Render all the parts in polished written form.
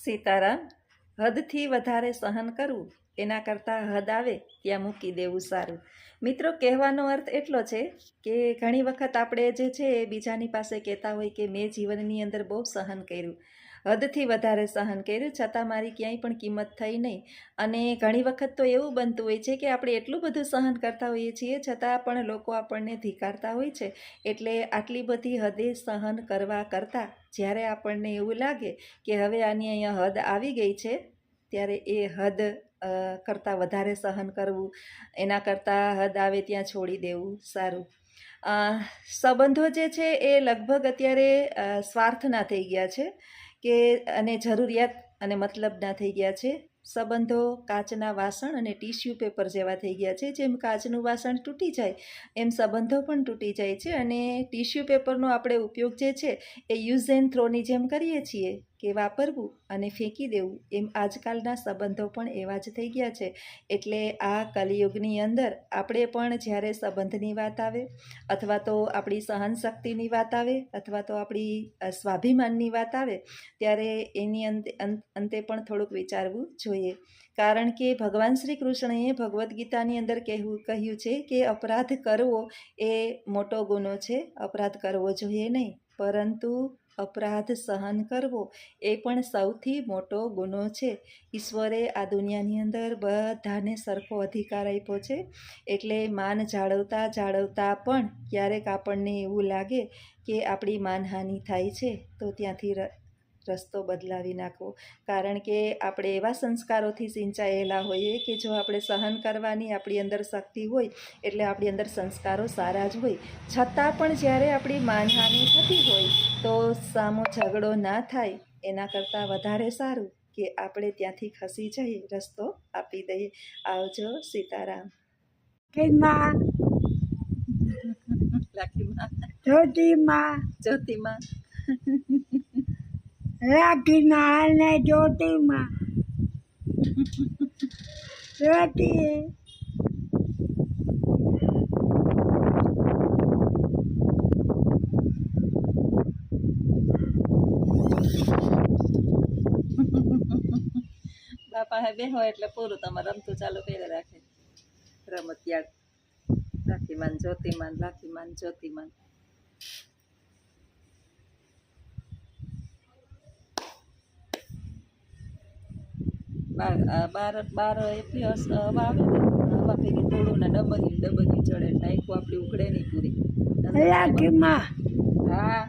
સીતારામ. હદથી વધારે સહન કરવું એના કરતાં હદ આવે ત્યાં મૂકી દેવું સારું. મિત્રો, કહેવાનો અર્થ એટલો છે કે ઘણી વખત આપણે જે છે એ બીજાની પાસે કહેતા હોય કે મેં જીવનની અંદર બહુ સહન કર્યું, હદથી વધારે સહન કર્યું, છતાં મારી ક્યાંય પણ કિંમત થઈ નહીં. અને ઘણી વખત તો એવું બનતું હોય છે કે આપણે એટલું બધું સહન કરતા હોઈએ છીએ છતાં પણ લોકો આપણને ધિક્કારતા હોય છે. એટલે આટલી બધી હદે સહન કરવા કરતાં જ્યારે આપણને એવું લાગે કે હવે આની અહીંયા હદ આવી ગઈ છે, ત્યારે એ હદ કરતાં વધારે સહન કરવું, એના કરતાં હદ આવે ત્યાં છોડી દેવું સારું. સંબંધો જે છે એ લગભગ અત્યારે સ્વાર્થના થઈ ગયા છે કે અને જરૂરિયાત અને મતલબના થઈ ગયા છે. સંબંધો કાચના વાસણ અને ટીશ્યુ પેપર જેવા થઈ ગયા છે. જેમ કાચનું વાસણ તૂટી જાય એમ સંબંધો પણ તૂટી જાય છે. અને ટીશ્યુ પેપરનો આપણે ઉપયોગ જે છે એ યુઝ એન્ડ થ્રોની જેમ કરીએ છીએ કે વાપરવું અને ફેંકી દેવું, એમ આજકાલના સંબંધો પણ એવા જ થઈ ગયા છે. એટલે આ કલિયુગની અંદર આપણે પણ જ્યારે સંબંધની વાત આવે, અથવા તો આપણી સહનશક્તિની વાત આવે, અથવા તો આપણી સ્વાભિમાનની વાત આવે, ત્યારે એની અંતે પણ થોડુંક વિચારવું જોઈએ. કારણ કે ભગવાન શ્રી કૃષ્ણએ ભગવદ્ ગીતાની અંદર કહ્યું છે કે અપરાધ કરવો એ મોટો ગુનો છે, અપરાધ કરવો જોઈએ નહીં, પરંતુ અપરાધ સહન કરવો એ પણ સૌથી મોટો ગુનો છે. ઈશ્વરે આ દુનિયાની અંદર બધાને સરખો અધિકાર આપ્યો છે. એટલે માન જાળવતા જાળવતા પણ ક્યારેક આપણને એવું લાગે કે આપણી માનહાનિ થાય છે, તો ત્યાંથી રસ્તો બદલાવી નાખવો. કારણ કે આપણે એવા સંસ્કારોથી સિંચાયેલા હોઈએ કે જો આપણે સહન કરવાની આપણી અંદર શક્તિ હોય એટલે આપણી અંદર સંસ્કારો સારા જ હોય. છતાં પણ જ્યારે આપણી માનહાનિ થતી હોય તો સામો ઝઘડો ના થાય એના કરતાં વધારે સારું કે આપણે ત્યાંથી ખસી જઈએ, રસ્તો આપી દઈએ. આવજો. સીતારામ. જ્યોતિમાં રાખીના અને જ્યોતિમાં જ્યોતિ બાપા હે બેહો એટલે પૂરું, તમારે રમતું ચાલુ કરી રાખે. રમતિયાળ રાખીમાન જ્યોતિમાન, રાખીમાન જ્યોતિમાન. બાર એટલી હવા આવે ને, હવા ભેગી થોડું ને ડબલી ચડે એટલે આખું આપણી ઉઘડે નહીં પૂરી. રાખીમાં હા,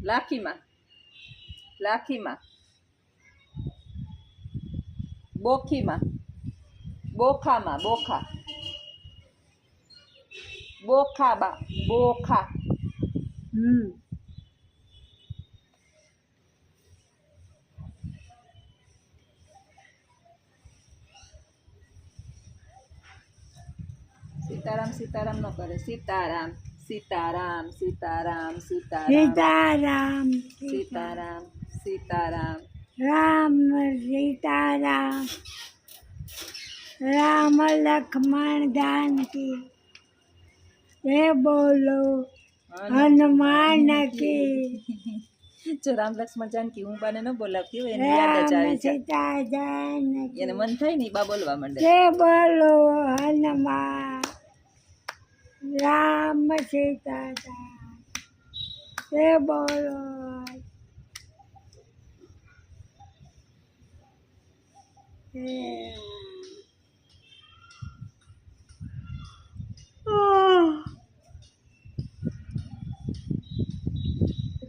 લાખીમાં બોખીમાં, બોખામાં, બોખા. સીતારામ સીતારામ ન કરે. સીતારામ સીતારામ સીતારામ સીતારામ સીતારામ સીતારામ સીતારામ. રામ સીતારામ, રામ લક્ષ્મણ જાનકી, જય બોલો હનુમાન કી. જો રામ લક્ષ્મણ જાનકી હું બાને ન બોલાવતી હોય એને યાદ જ આવી જાય. સીતા જાનકી, એને મન થાય ને બા બોલવા માંડે. જય બોલો હનુમાન, રામ સીતારામ, જય બોલો.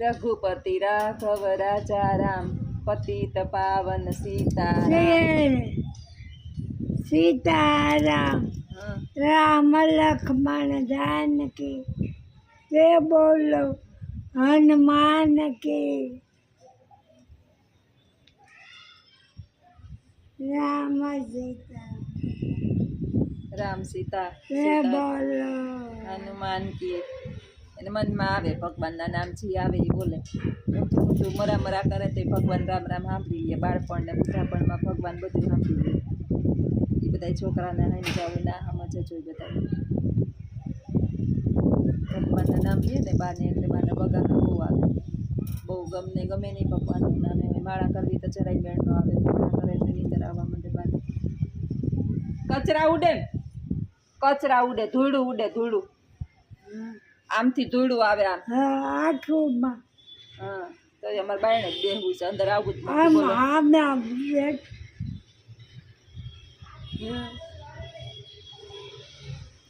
રઘુપતિ રાઘવ રાજા રામ, પતિત પાવન સીતારામ. સીતારામ, રામ લક્ષ્મણ જાનકી, જય બોલો હનુમાન કી. રામ સીતા, રામ સીતા જય બોલો હનુમાન કી. એને મનમાં આવે ભગવાનના નામ જે આવે એ બોલે. ઊંધું મરા કરે તો ભગવાન રામ રામ સાંભળી લે. બાળપણ ને બુઢાપણમાં ભગવાન બધું સાંભળી લે. એ બધા છોકરાને સમજાવું ના સમજ જ હોય બધા. સાંભળીએ ને બાને એટલે બાને બગાસા બહુ આવે, બહુ ગમે નહીં પપ્પાને. અને માળા કરવી તો જરાય મેળ ન આવે, માળા કરે એટલે નીંદર આવવા માંડે બાને. કચરા ઉડે ને, કચરા ઉડે, ધૂળું ઉડે, ધૂળું આમથી ધૂળું આવે આમ. હા આઠુંમાં હા તો અમારે બાયણે જ બેહવું છે, અંદર આવું જ આમ નથી. બોલો. આમ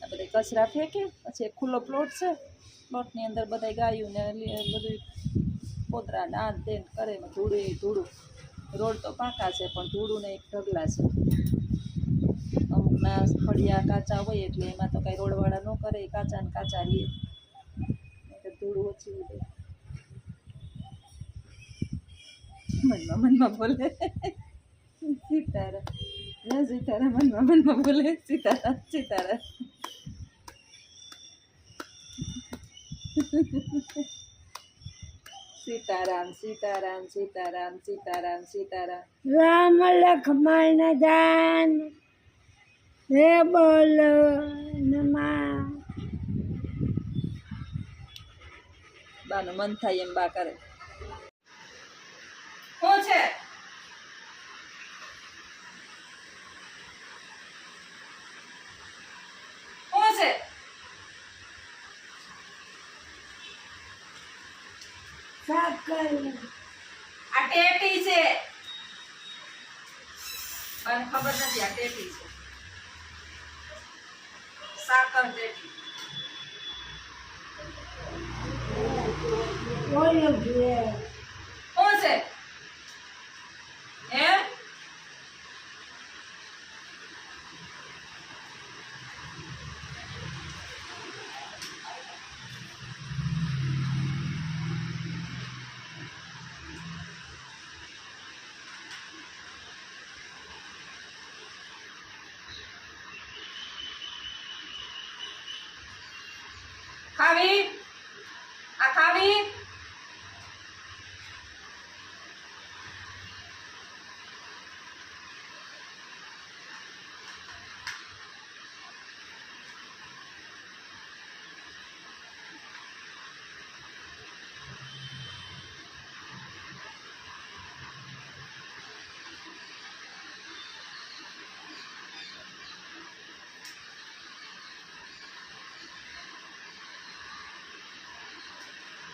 આ બધા કચરા ફેંકે, પછી એક ખુલ્લો પ્લોટ છે, પ્લોટની અંદર બધા ગાયું ને બધું પોતરા ને આ તે કરે, ધૂળું. રોડ તો પાકા છે પણ ધૂળું ને એક ઢગલા છે. અમુકના ફળિયા કાચા હોય એટલે એમાં તો કાંઈ રોડવાળા ન કરે, કાચા ને કાચા રહીએ એટલે ધૂળું ઓછું ઉડે. મનમાં બોલે સીતારા, સીતારા, મનમાં બોલે સીતારા, સીતારા. સીતારામ, સીતારામ, સીતારામ, સીતારામ, સીતારામ. રામ લક્ષ્મણ જાન હે બોલો નમા. બાનું મન થાય એમ બા કરે. શું છે? શું છે? સાકર આ ટેટી છે. બાને ખબર નથી આ ટેટી છે. સાકર ટેટી. બોલો ઘે શું છે? હે? ખાવી? આ ખાવી?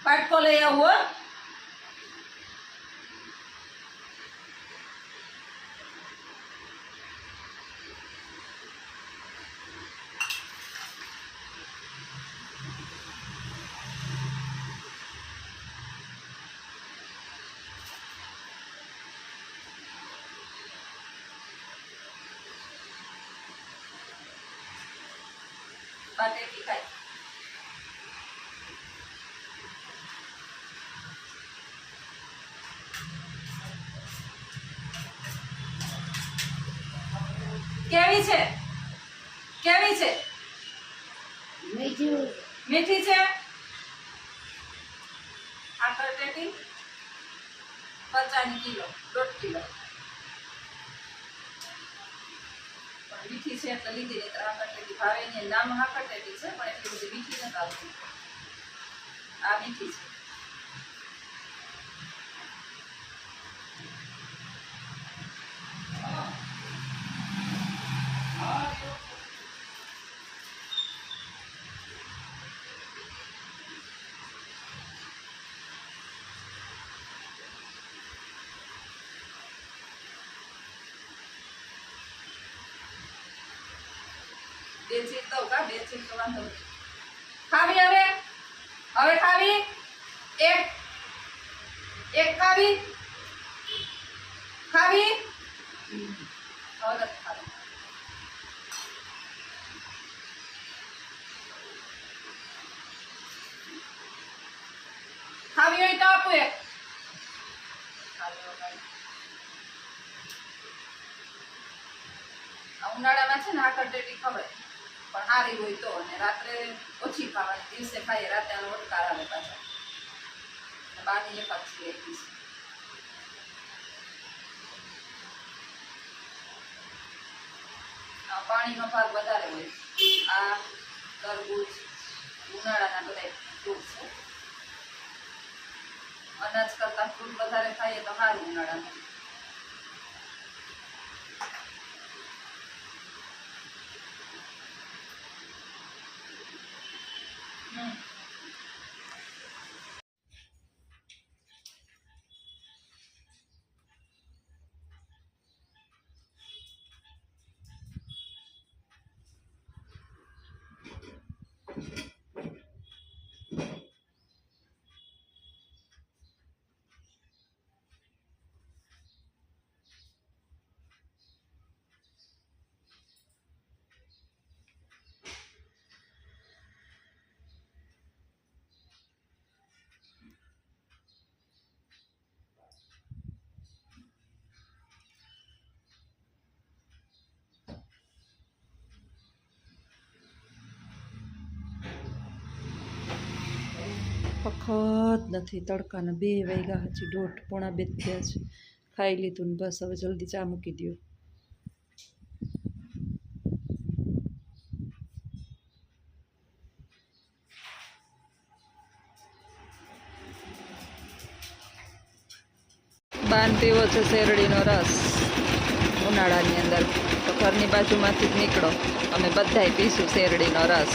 પાટકો લઈ આવું હો. બાટેટી ખાય. કેવી છે? કેવી છે? મીઠું મીઠી છે? આ ટેટી 50 કિલો, 1.5 કિલો. પણ મીઠી છે એટલે લીધી, નહીં તો આ ટેટી ભાવે નહીં. નામ હાકર ટેટી છે પણ એટલી બધી મીઠી નથી આવતી. આ મીઠી છે. બે ચીર દઉં કા? બે ચીર તો વાંધો નહીં. ખાવી હવે? હવે ખાવી? એક ખાવી? ખાવી? હવે નથી ખાવી. ખાવી હોય તો આપું એક. ઉનાળામાં છે ને આખર ટેટી ખવાય પણ સારી હોય તો, અને રાત્રે ઓછી ખાવાની, દિવસે ખાઈએ રાતે આનો વટકાર આવે પાછા. બાની એક જ છે એકવીસ. પાણીનો ભાગ વધારે હોય. આ તરબૂચ ઉનાળાના બધા ફ્રૂટ ફ્રૂટ વધારે ખાઈએ તો સારું ઉનાળામાં. વખત નથી, તડકાના 2 વાગ્યા, હજી 1:30 પોણા 2 થયા છે. ખાઈ લીધું ને બસ હવે જલ્દી ચા મૂકી દો. બાન પીવો છે શેરડીનો રસ ઉનાળાની અંદર, તો ઘરની બાજુમાંથી જ નીકળો, અમે બધાય પીશું શેરડીનો રસ.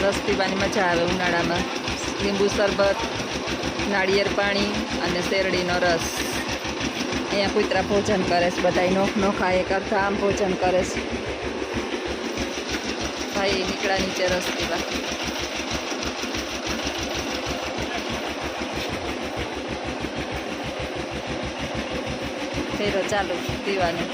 રસ પીવાની મજા આવે ઉનાળામાં. લીંબુ શરબત, નાળિયેર પાણી અને શેરડીનો રસ. અહીંયા કૂતરા ભોજન કરે છે, બધાય નોખા એ કરતા આમ ભોજન કરે છે. ભાઈ નીકળ્યા નીચે રસ પીવા. ફેરો ચાલુ પીવાનું.